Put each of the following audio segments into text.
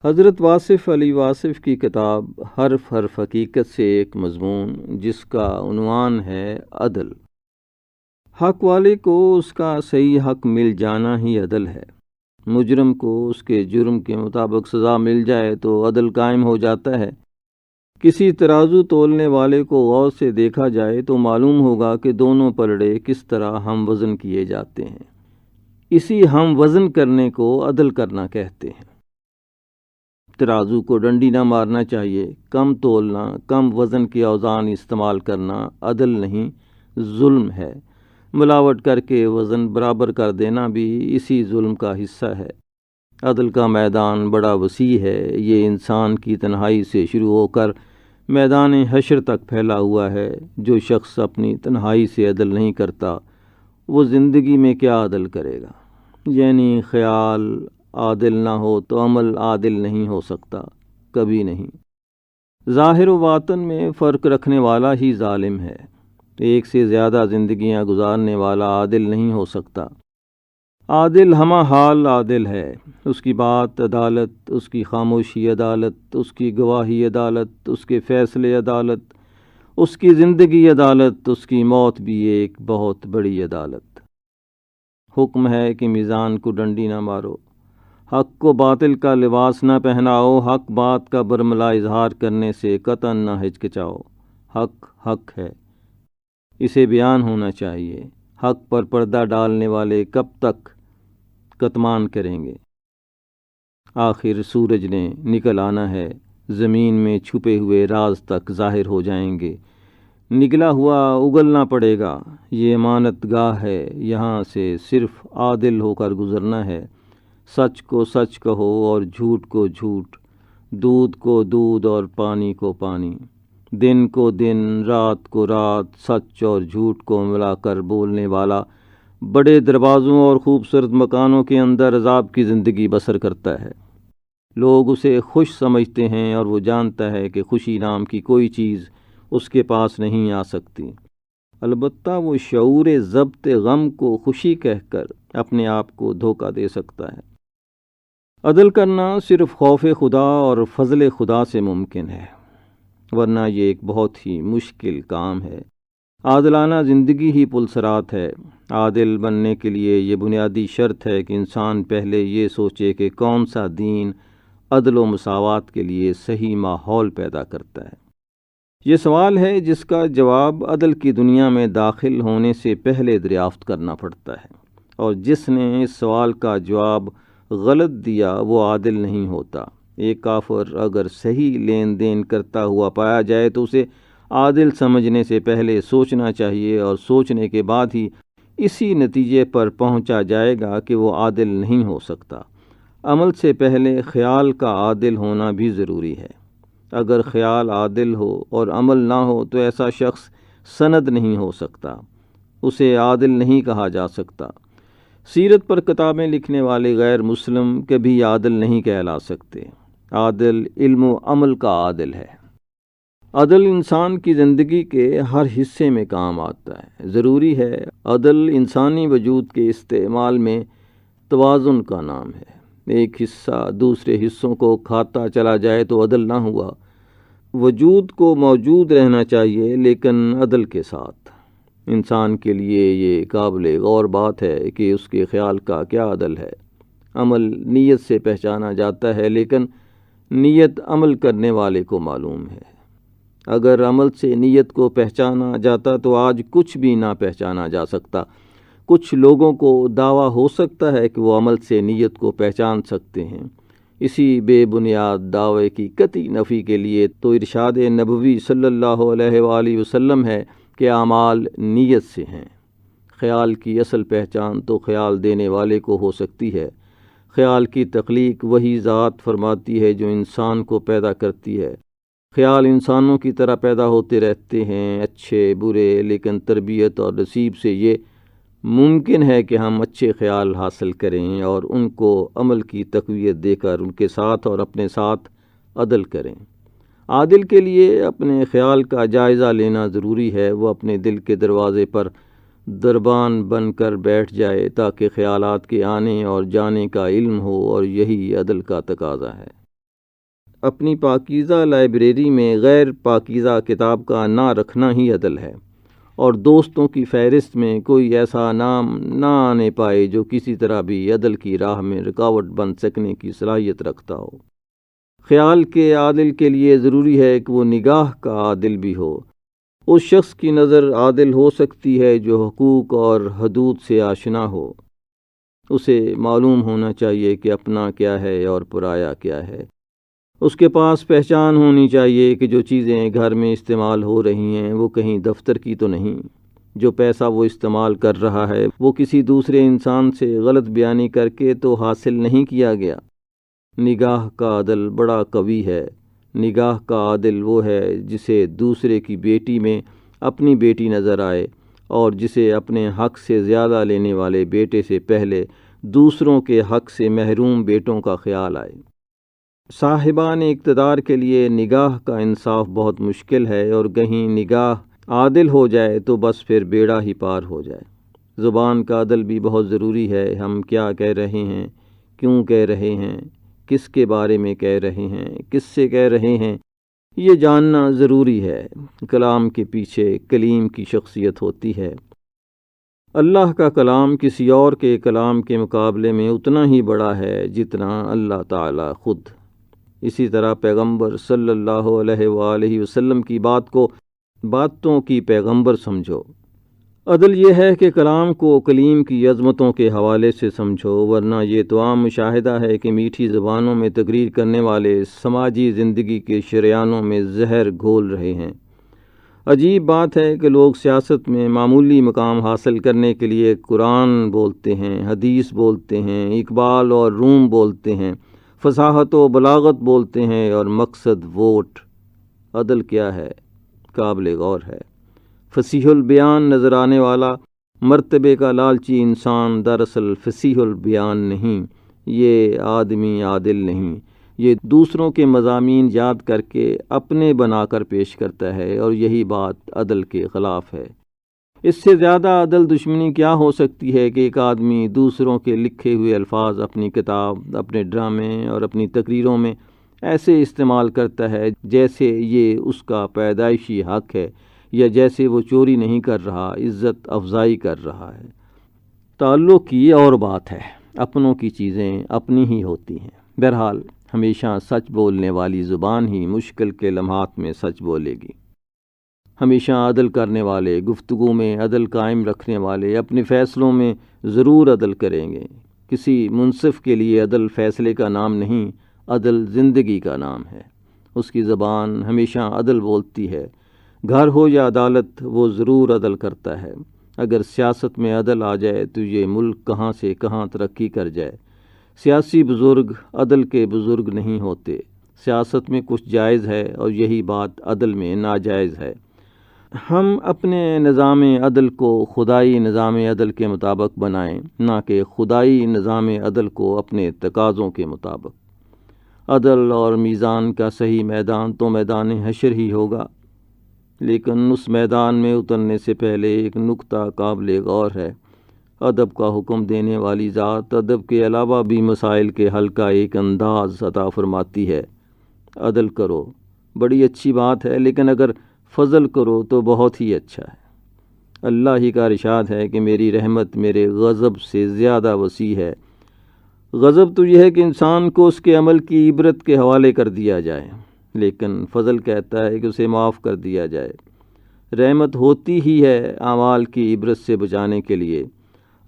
حضرت واصف علی واصف کی کتاب حرف حرف حقیقت سے ایک مضمون جس کا عنوان ہے عدل۔ حق والے کو اس کا صحیح حق مل جانا ہی عدل ہے۔ مجرم کو اس کے جرم کے مطابق سزا مل جائے تو عدل قائم ہو جاتا ہے۔ کسی ترازو تولنے والے کو غور سے دیکھا جائے تو معلوم ہوگا کہ دونوں پلڑے کس طرح ہم وزن کیے جاتے ہیں۔ اسی ہم وزن کرنے کو عدل کرنا کہتے ہیں۔ ترازو کو ڈنڈی نہ مارنا چاہیے، کم تولنا، کم وزن کے اوزان استعمال کرنا عدل نہیں، ظلم ہے۔ ملاوٹ کر کے وزن برابر کر دینا بھی اسی ظلم کا حصہ ہے۔ عدل کا میدان بڑا وسیع ہے، یہ انسان کی تنہائی سے شروع ہو کر میدان حشر تک پھیلا ہوا ہے۔ جو شخص اپنی تنہائی سے عدل نہیں کرتا وہ زندگی میں کیا عدل کرے گا؟ یعنی خیال عادل نہ ہو تو عمل عادل نہیں ہو سکتا، کبھی نہیں۔ ظاہر و باطن میں فرق رکھنے والا ہی ظالم ہے۔ ایک سے زیادہ زندگیاں گزارنے والا عادل نہیں ہو سکتا۔ عادل ہمہ حال عادل ہے، اس کی بات عدالت، اس کی خاموشی عدالت، اس کی گواہی عدالت، اس کے فیصلے عدالت، اس کی زندگی عدالت، اس کی موت بھی ایک بہت بڑی عدالت۔ حکم ہے کہ میزان کو ڈنڈی نہ مارو، حق کو باطل کا لباس نہ پہناؤ، حق بات کا برملا اظہار کرنے سے قطعاً نہ ہچکچاؤ۔ حق حق ہے، اسے بیان ہونا چاہیے۔ حق پر پردہ ڈالنے والے کب تک کتمان کریں گے؟ آخر سورج نے نکل آنا ہے، زمین میں چھپے ہوئے راز تک ظاہر ہو جائیں گے۔ نگلا ہوا اگلنا پڑے گا۔ یہ امانت گاہ ہے، یہاں سے صرف عادل ہو کر گزرنا ہے۔ سچ کو سچ کہو اور جھوٹ کو جھوٹ، دودھ کو دودھ اور پانی کو پانی، دن کو دن، رات کو رات، سچ اور جھوٹ کو ملا کر بولنے والا بڑے دروازوں اور خوبصورت مکانوں کے اندر عذاب کی زندگی بسر کرتا ہے۔ لوگ اسے خوش سمجھتے ہیں اور وہ جانتا ہے کہ خوشی نام کی کوئی چیز اس کے پاس نہیں آ سکتی۔ البتہ وہ شعور ضبط غم کو خوشی کہہ کر اپنے آپ کو دھوکہ دے سکتا ہے۔ عدل کرنا صرف خوف خدا اور فضل خدا سے ممکن ہے، ورنہ یہ ایک بہت ہی مشکل کام ہے۔ عادلانہ زندگی ہی پلسرات ہے۔ عادل بننے کے لیے یہ بنیادی شرط ہے کہ انسان پہلے یہ سوچے کہ کون سا دین عدل و مساوات کے لیے صحیح ماحول پیدا کرتا ہے۔ یہ سوال ہے جس کا جواب عدل کی دنیا میں داخل ہونے سے پہلے دریافت کرنا پڑتا ہے، اور جس نے اس سوال کا جواب غلط دیا وہ عادل نہیں ہوتا۔ ایک کافر اگر صحیح لین دین کرتا ہوا پایا جائے تو اسے عادل سمجھنے سے پہلے سوچنا چاہیے، اور سوچنے کے بعد ہی اسی نتیجے پر پہنچا جائے گا کہ وہ عادل نہیں ہو سکتا۔ عمل سے پہلے خیال کا عادل ہونا بھی ضروری ہے۔ اگر خیال عادل ہو اور عمل نہ ہو تو ایسا شخص سند نہیں ہو سکتا، اسے عادل نہیں کہا جا سکتا۔ سیرت پر کتابیں لکھنے والے غیر مسلم کبھی عادل نہیں کہلا سکتے۔ عادل علم و عمل کا عادل ہے۔ عدل انسان کی زندگی کے ہر حصے میں کام آتا ہے، ضروری ہے۔ عدل انسانی وجود کے استعمال میں توازن کا نام ہے۔ ایک حصہ دوسرے حصوں کو کھاتا چلا جائے تو عدل نہ ہوا۔ وجود کو موجود رہنا چاہیے لیکن عدل کے ساتھ۔ انسان کے لیے یہ قابل غور بات ہے کہ اس کے خیال کا کیا عدل ہے۔ عمل نیت سے پہچانا جاتا ہے لیکن نیت عمل کرنے والے کو معلوم ہے۔ اگر عمل سے نیت کو پہچانا جاتا تو آج کچھ بھی نہ پہچانا جا سکتا۔ کچھ لوگوں کو دعویٰ ہو سکتا ہے کہ وہ عمل سے نیت کو پہچان سکتے ہیں۔ اسی بے بنیاد دعوے کی قطعی نفی کے لیے تو ارشاد نبوی صلی اللہ علیہ وآلہ وسلم ہے کہ اعمال نیت سے ہیں۔ خیال کی اصل پہچان تو خیال دینے والے کو ہو سکتی ہے۔ خیال کی تخلیق وہی ذات فرماتی ہے جو انسان کو پیدا کرتی ہے۔ خیال انسانوں کی طرح پیدا ہوتے رہتے ہیں، اچھے برے، لیکن تربیت اور نصیب سے یہ ممکن ہے کہ ہم اچھے خیال حاصل کریں اور ان کو عمل کی تقویت دے کر ان کے ساتھ اور اپنے ساتھ عدل کریں۔ عادل کے لیے اپنے خیال کا جائزہ لینا ضروری ہے۔ وہ اپنے دل کے دروازے پر دربان بن کر بیٹھ جائے تاکہ خیالات کے آنے اور جانے کا علم ہو، اور یہی عدل کا تقاضا ہے۔ اپنی پاکیزہ لائبریری میں غیر پاکیزہ کتاب کا نہ رکھنا ہی عدل ہے، اور دوستوں کی فہرست میں کوئی ایسا نام نہ آنے پائے جو کسی طرح بھی عدل کی راہ میں رکاوٹ بن سکنے کی صلاحیت رکھتا ہو۔ خیال کے عادل کے لیے ضروری ہے کہ وہ نگاہ کا عادل بھی ہو۔ اس شخص کی نظر عادل ہو سکتی ہے جو حقوق اور حدود سے آشنا ہو۔ اسے معلوم ہونا چاہیے کہ اپنا کیا ہے اور پرایا کیا ہے۔ اس کے پاس پہچان ہونی چاہیے کہ جو چیزیں گھر میں استعمال ہو رہی ہیں وہ کہیں دفتر کی تو نہیں۔ جو پیسہ وہ استعمال کر رہا ہے وہ کسی دوسرے انسان سے غلط بیانی کر کے تو حاصل نہیں کیا گیا۔ نگاہ کا عدل بڑا قوی ہے۔ نگاہ کا عادل وہ ہے جسے دوسرے کی بیٹی میں اپنی بیٹی نظر آئے، اور جسے اپنے حق سے زیادہ لینے والے بیٹے سے پہلے دوسروں کے حق سے محروم بیٹوں کا خیال آئے۔ صاحبان اقتدار کے لیے نگاہ کا انصاف بہت مشکل ہے، اور کہیں نگاہ عادل ہو جائے تو بس پھر بیڑا ہی پار ہو جائے۔ زبان کا عدل بھی بہت ضروری ہے۔ ہم کیا کہہ رہے ہیں، کیوں کہہ رہے ہیں، کس کے بارے میں کہہ رہے ہیں، کس سے کہہ رہے ہیں، یہ جاننا ضروری ہے۔ کلام کے پیچھے کلیم کی شخصیت ہوتی ہے۔ اللہ کا کلام کسی اور کے کلام کے مقابلے میں اتنا ہی بڑا ہے جتنا اللہ تعالی خود۔ اسی طرح پیغمبر صلی اللہ علیہ وآلہ وسلم کی بات کو باتوں کی پیغمبر سمجھو۔ عدل یہ ہے کہ کلام کو کلیم کی عظمتوں کے حوالے سے سمجھو، ورنہ یہ تو عام مشاہدہ ہے کہ میٹھی زبانوں میں تقریر کرنے والے سماجی زندگی کے شریانوں میں زہر گھول رہے ہیں۔ عجیب بات ہے کہ لوگ سیاست میں معمولی مقام حاصل کرنے کے لیے قرآن بولتے ہیں، حدیث بولتے ہیں، اقبال اور روم بولتے ہیں، فصاحت و بلاغت بولتے ہیں، اور مقصد ووٹ۔ عدل کیا ہے؟ قابل غور ہے۔ فصیح البیان نظر آنے والا مرتبے کا لالچی انسان دراصل فصیح البیان نہیں، یہ آدمی عادل نہیں، یہ دوسروں کے مضامین یاد کر کے اپنے بنا کر پیش کرتا ہے، اور یہی بات عدل کے خلاف ہے۔ اس سے زیادہ عدل دشمنی کیا ہو سکتی ہے کہ ایک آدمی دوسروں کے لکھے ہوئے الفاظ اپنی کتاب، اپنے ڈرامے اور اپنی تقریروں میں ایسے استعمال کرتا ہے جیسے یہ اس کا پیدائشی حق ہے، یا جیسے وہ چوری نہیں کر رہا، عزت افزائی کر رہا ہے۔ تعلق کی اور بات ہے، اپنوں کی چیزیں اپنی ہی ہوتی ہیں۔ بہرحال ہمیشہ سچ بولنے والی زبان ہی مشکل کے لمحات میں سچ بولے گی۔ ہمیشہ عدل کرنے والے، گفتگو میں عدل قائم رکھنے والے اپنے فیصلوں میں ضرور عدل کریں گے۔ کسی منصف کے لیے عدل فیصلے کا نام نہیں، عدل زندگی کا نام ہے۔ اس کی زبان ہمیشہ عدل بولتی ہے۔ گھر ہو یا عدالت، وہ ضرور عدل کرتا ہے۔ اگر سیاست میں عدل آ جائے تو یہ ملک کہاں سے کہاں ترقی کر جائے۔ سیاسی بزرگ عدل کے بزرگ نہیں ہوتے۔ سیاست میں کچھ جائز ہے اور یہی بات عدل میں ناجائز ہے۔ ہم اپنے نظام عدل کو خدائی نظام عدل کے مطابق بنائیں، نہ کہ خدائی نظام عدل کو اپنے تقاضوں کے مطابق۔ عدل اور میزان کا صحیح میدان تو میدان حشر ہی ہوگا، لیکن اس میدان میں اترنے سے پہلے ایک نکتہ قابل غور ہے۔ ادب کا حکم دینے والی ذات ادب کے علاوہ بھی مسائل کے حل کا ایک انداز عطا فرماتی ہے۔ عدل کرو، بڑی اچھی بات ہے، لیکن اگر فضل کرو تو بہت ہی اچھا ہے۔ اللہ ہی کا ارشاد ہے کہ میری رحمت میرے غضب سے زیادہ وسیع ہے۔ غضب تو یہ ہے کہ انسان کو اس کے عمل کی عبرت کے حوالے کر دیا جائے، لیکن فضل کہتا ہے کہ اسے معاف کر دیا جائے۔ رحمت ہوتی ہی ہے اعمال کی عبرت سے بچانے کے لیے۔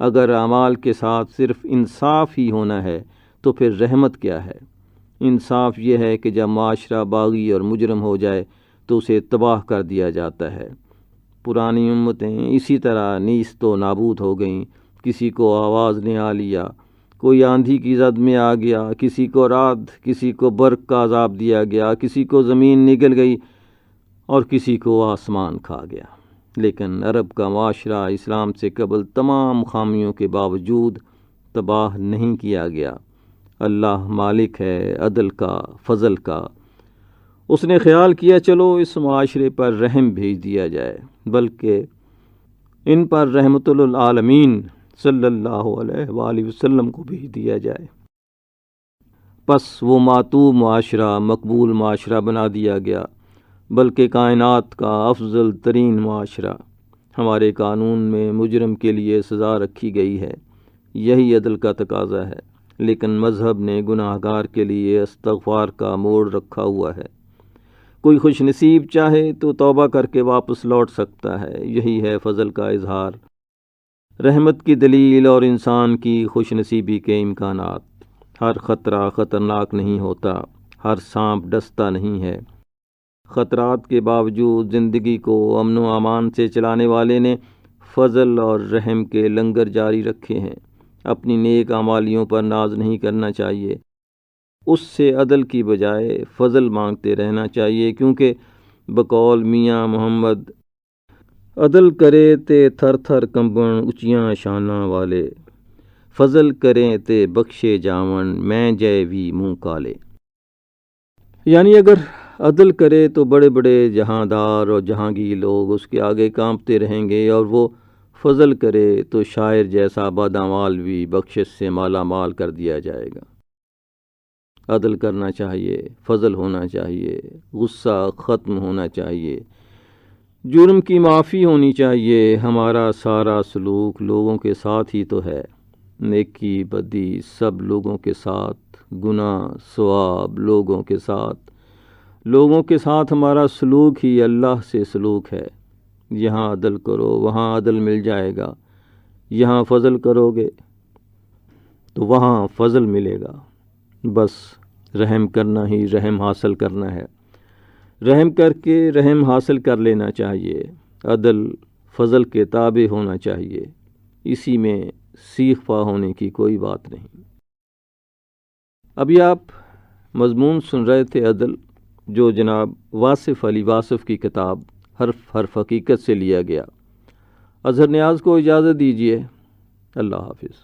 اگر اعمال کے ساتھ صرف انصاف ہی ہونا ہے تو پھر رحمت کیا ہے؟ انصاف یہ ہے کہ جب معاشرہ باغی اور مجرم ہو جائے تو اسے تباہ کر دیا جاتا ہے۔ پرانی امتیں اسی طرح نیست و نابود ہو گئیں۔ کسی کو آواز نے آ لیا، کوئی آندھی کی زد میں آ گیا، کسی کو رعد، کسی کو برق کا عذاب دیا گیا، کسی کو زمین نگل گئی اور کسی کو آسمان کھا گیا۔ لیکن عرب کا معاشرہ اسلام سے قبل تمام خامیوں کے باوجود تباہ نہیں کیا گیا۔ اللہ مالک ہے عدل کا، فضل کا۔ اس نے خیال کیا چلو اس معاشرے پر رحم بھیج دیا جائے، بلکہ ان پر رحمت للعالمین صلی اللہ علیہ وآلہ وسلم کو بھیج دیا جائے۔ پس وہ معطوب معاشرہ مقبول معاشرہ بنا دیا گیا، بلکہ کائنات کا افضل ترین معاشرہ۔ ہمارے قانون میں مجرم کے لیے سزا رکھی گئی ہے، یہی عدل کا تقاضا ہے، لیکن مذہب نے گناہ گار کے لیے استغفار کا موڑ رکھا ہوا ہے۔ کوئی خوش نصیب چاہے تو توبہ کر کے واپس لوٹ سکتا ہے، یہی ہے فضل کا اظہار، رحمت کی دلیل اور انسان کی خوش نصیبی کے امکانات۔ ہر خطرہ خطرناک نہیں ہوتا، ہر سانپ ڈستا نہیں ہے۔ خطرات کے باوجود زندگی کو امن و امان سے چلانے والے نے فضل اور رحم کے لنگر جاری رکھے ہیں۔ اپنی نیک اعمالیوں پر ناز نہیں کرنا چاہیے، اس سے عدل کی بجائے فضل مانگتے رہنا چاہیے، کیونکہ بقول میاں محمد عدل کرے تے تھر تھر کمبن اچیاں شاناں والے، فضل کریں تے بخشے جاون میں جے وی منہ کالے۔ یعنی اگر عدل کرے تو بڑے بڑے جہاندار اور جہانگیر لوگ اس کے آگے کانپتے رہیں گے، اور وہ فضل کرے تو شاعر جیسا بادامال بھی بخشش سے مالا مال کر دیا جائے گا۔ عدل کرنا چاہیے، فضل ہونا چاہیے، غصہ ختم ہونا چاہیے، جرم کی معافی ہونی چاہیے۔ ہمارا سارا سلوک لوگوں کے ساتھ ہی تو ہے، نیکی بدی سب لوگوں کے ساتھ، گناہ ثواب لوگوں کے ساتھ، لوگوں کے ساتھ ہمارا سلوک ہی اللہ سے سلوک ہے۔ یہاں عدل کرو وہاں عدل مل جائے گا، یہاں فضل کرو گے تو وہاں فضل ملے گا۔ بس رحم کرنا ہی رحم حاصل کرنا ہے، رحم کر کے رحم حاصل کر لینا چاہیے۔ عدل فضل کے تابع ہونا چاہیے، اسی میں سیخ پا ہونے کی کوئی بات نہیں۔ ابھی آپ مضمون سن رہے تھے عدل، جو جناب واصف علی واصف کی کتاب حرف حرف حقیقت سے لیا گیا۔ اظہر نیاز کو اجازت دیجیے، اللہ حافظ۔